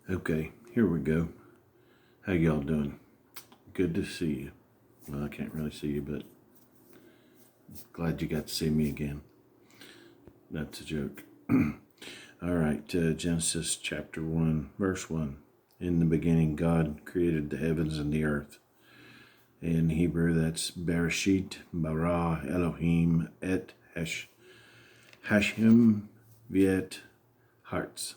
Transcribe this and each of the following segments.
Okay, here we go. How y'all doing? Good to see you. Well, I can't really see you, but glad you got to see me again. That's a joke. All right, Genesis chapter 1, verse 1. In the beginning, God created the heavens and the earth. In Hebrew, that's Bereshit, bara, Elohim, et Hashem, viet, hearts.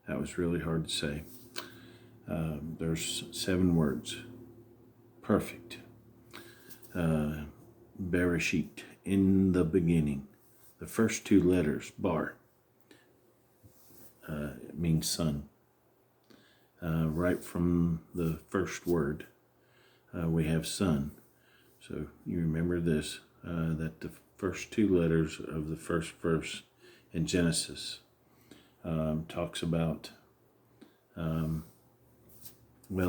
That was really hard to say. There's 7 words. Perfect. Bereshit, in the beginning. The first 2 letters, bar, it means sun. Right from the first word, we have sun. So you remember this, that the first 2 letters of the first verse in Genesis talks about,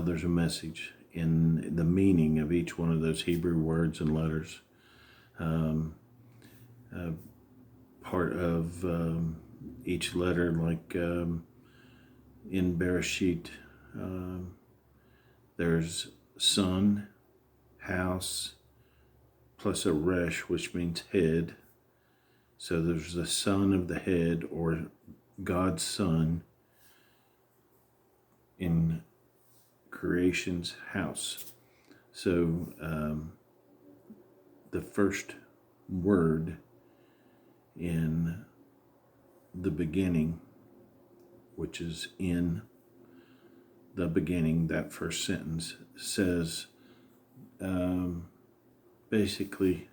there's a message in the meaning of each one of those Hebrew words and letters. Part of each letter, like in Bereshit, there's sun, house, plus a resh, which means head. So there's the son of the head, or God's son, in creation's house. So the first word in the beginning, which is in the beginning, that first sentence says basically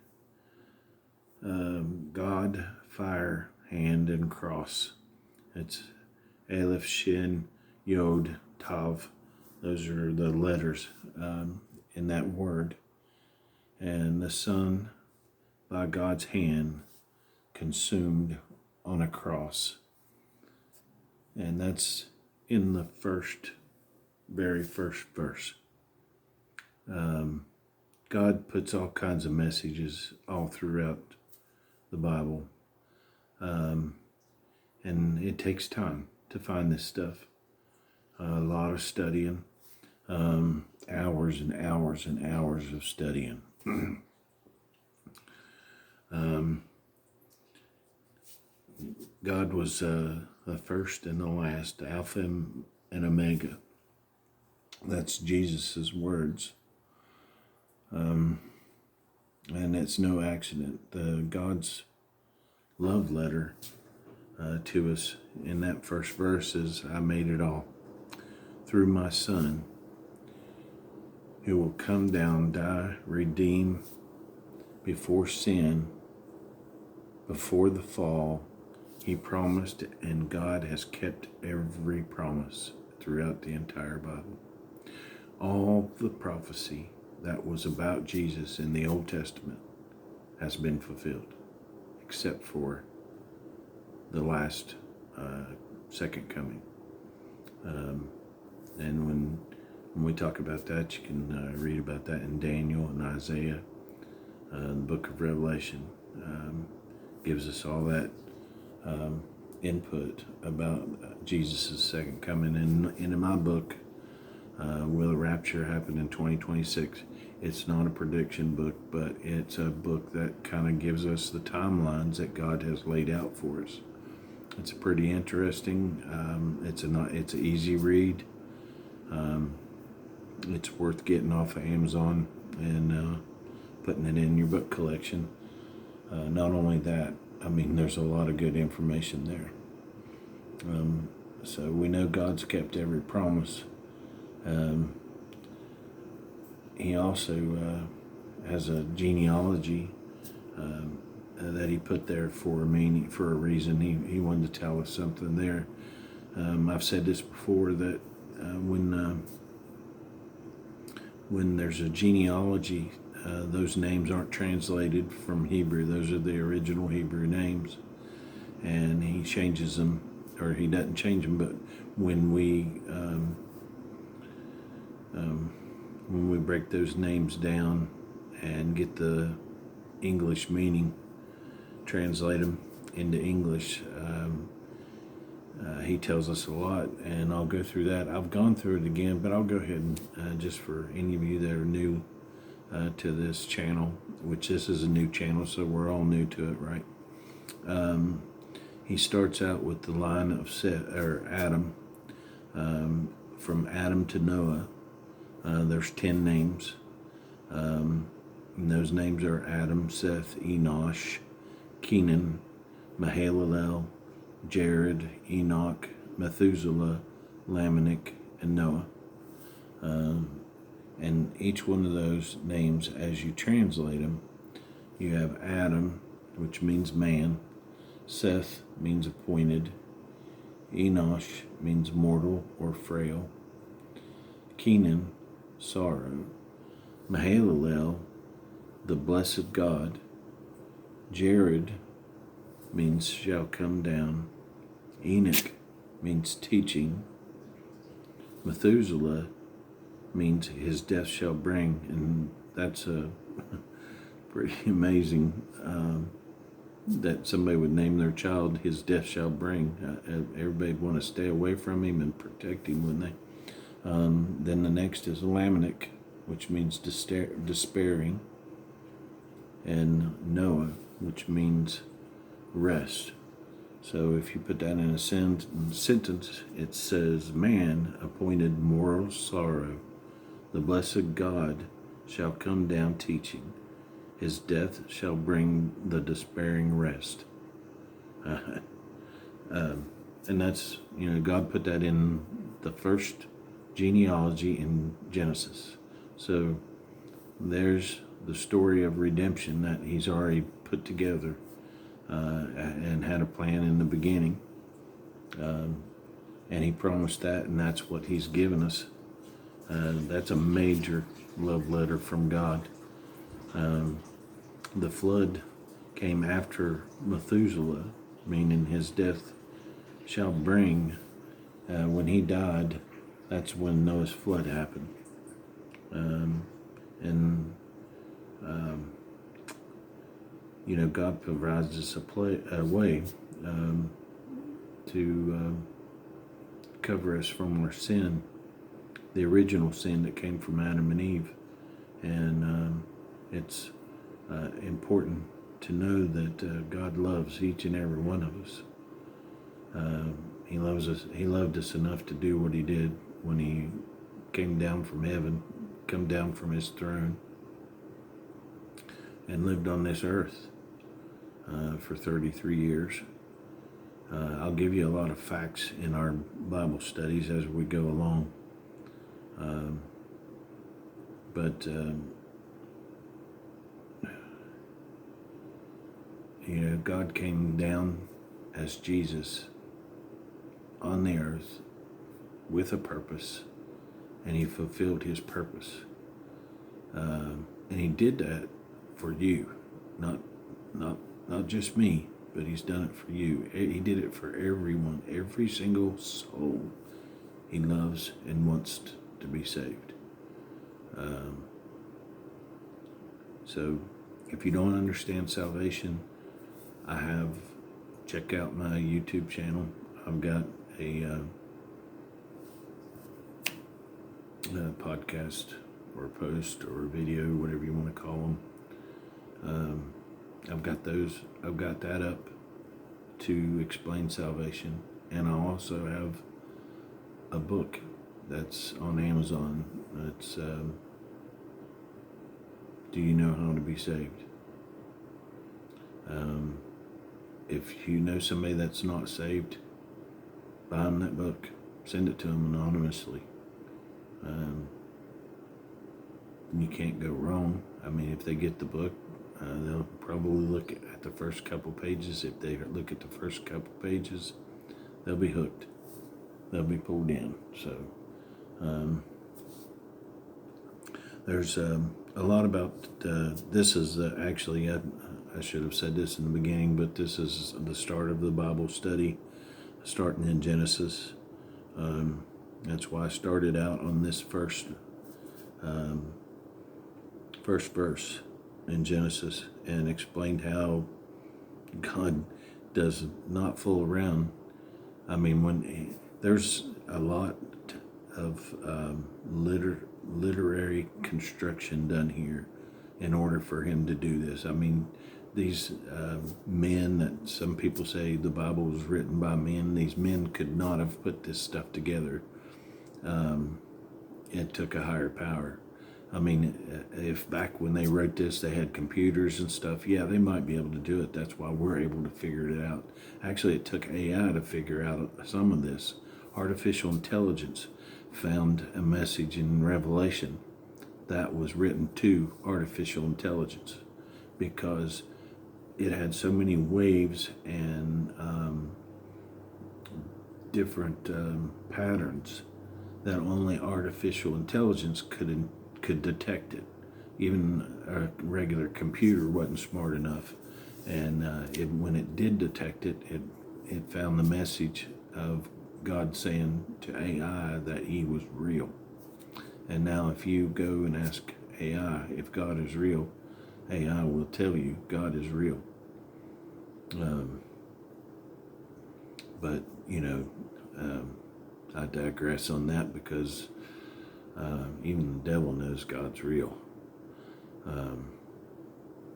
God, fire, hand, and cross. It's Aleph, Shin, Yod, Tav. Those are the letters in that word. And the Son, by God's hand, consumed on a cross. And that's in the very first verse. God puts all kinds of messages all throughout the Bible. And it takes time to find this stuff. A lot of studying, hours and hours and hours of studying. God was the first and the last, Alpha and Omega. That's Jesus's words. And it's no accident. God's love letter to us in that first verse is, I made it all through my Son, who will come down, die, redeem before sin, before the fall. He promised, and God has kept every promise throughout the entire Bible. All the prophecy that was about Jesus in the Old Testament has been fulfilled, except for the last second coming. And when we talk about that, you can read about that in Daniel and Isaiah. The book of Revelation gives us all that input about Jesus' second coming. And in my book, Will the Rapture Happen in 2026? It's not a prediction book, but it's a book that kind of gives us the timelines that God has laid out for us. It's pretty interesting. It's an easy read. It's worth getting off of Amazon and putting it in your book collection. Not only that, there's a lot of good information there. So we know God's kept every promise. He also has a genealogy that he put there for a reason. He wanted to tell us something there. I've said this before, that when there's a genealogy, those names aren't translated from Hebrew. Those are the original Hebrew names, and he changes them, or he doesn't change them. But when we break those names down and get the English meaning, translate them into English, he tells us a lot, and I'll go through that. I've gone through it again, but I'll go ahead and just for any of you that are new to this channel, which this is a new channel, so we're all new to it, right? He starts out with the line of Adam, from Adam to Noah. There's 10 names. And those names are Adam, Seth, Enosh, Kenan, Mahalalel, Jared, Enoch, Methuselah, Lamech, and Noah. And each one of those names, as you translate them, you have Adam, which means man. Seth means appointed. Enosh means mortal or frail. Kenan, sorrow. Mahalalel, the blessed God. Jared means shall come down. Enoch means teaching. Methuselah means his death shall bring, and that's a pretty amazing that somebody would name their child his death shall bring. Everybody would want to stay away from him and protect him, wouldn't they? Then the next is Lamech, which means despairing, and Noah, which means rest. So if you put that in a sentence, it says, man appointed moral sorrow. The blessed God shall come down teaching. His death shall bring the despairing rest. And that's, God put that in the first genealogy in Genesis. So there's the story of redemption that he's already put together and had a plan in the beginning. And he promised that, and that's what he's given us. That's a major love letter from God. The flood came after Methuselah, meaning his death shall bring. When he died, that's when Noah's flood happened. God provides us a way to cover us from our sin, the original sin that came from Adam and Eve. And it's important to know that God loves each and every one of us. He loves us. He loved us enough to do what he did when he came down from heaven, come down from his throne, and lived on this earth for 33 years. I'll give you a lot of facts in our Bible studies as we go along. God came down as Jesus on the earth with a purpose, and he fulfilled his purpose. And he did that for you, not just me, but he's done it for you. He did it for everyone, every single soul he loves and wants to be saved. So if you don't understand salvation, check out my YouTube channel. I've got a podcast or a post or a video, whatever you want to call them. I've got that up to explain salvation, and I also have a book that's on Amazon. It's Do You Know How to Be Saved? If you know somebody that's not saved, buy them that book. Send it to them anonymously. You can't go wrong. I mean, if they get the book, they'll probably look at the first couple pages. If they look at the first couple pages, they'll be hooked. They'll be pulled in. So there's a lot about this is actually, I should have said this in the beginning, but this is the start of the Bible study, starting in Genesis. That's why I started out on this first verse in Genesis and explained how God does not fool around. I mean, when there's a lot of literary construction done here in order for him to do this. I mean, these men that some people say the Bible was written by men, these men could not have put this stuff together. It took a higher power. I mean, if back when they wrote this, they had computers and stuff, yeah, they might be able to do it. That's why we're able to figure it out. Actually, it took AI to figure out some of this. Artificial intelligence found a message in Revelation that was written to artificial intelligence because it had so many waves and different patterns that only artificial intelligence could detect it. Even a regular computer wasn't smart enough, and when it did detect it, it found the message of God saying to AI that He was real. And now, if you go and ask AI if God is real, AI will tell you God is real. But I digress on that because even the devil knows God's real.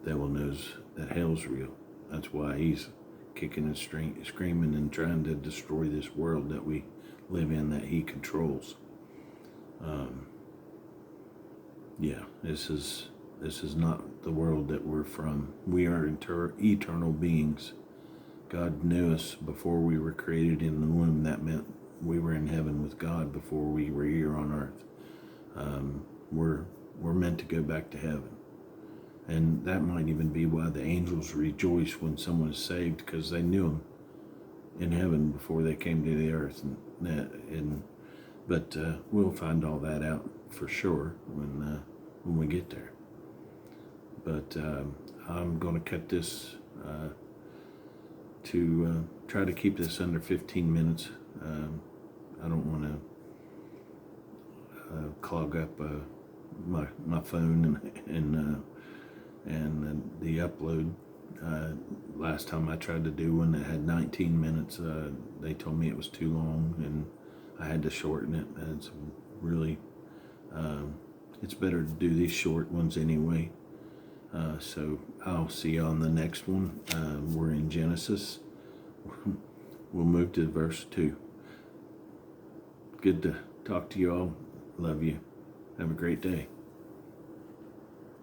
Devil knows that hell's real. That's why he's kicking and screaming and trying to destroy this world that we live in, that he controls. This is not the world that we're from. We are eternal beings. God knew us before we were created in the womb. That meant we were in heaven with God before we were here on earth. We're meant to go back to heaven. And that might even be why the angels rejoice when someone is saved, because they knew them in heaven before they came to the earth. But we'll find all that out for sure when we get there. But I'm going to cut this to try to keep this under 15 minutes. I don't want to clog up my phone and the upload. Last time I tried to do one that had 19 minutes, they told me it was too long, and I had to shorten it. And it's really, it's better to do these short ones anyway. So I'll see you on the next one. We're in Genesis. We'll move to verse 2. Good to talk to you all. Love you. Have a great day.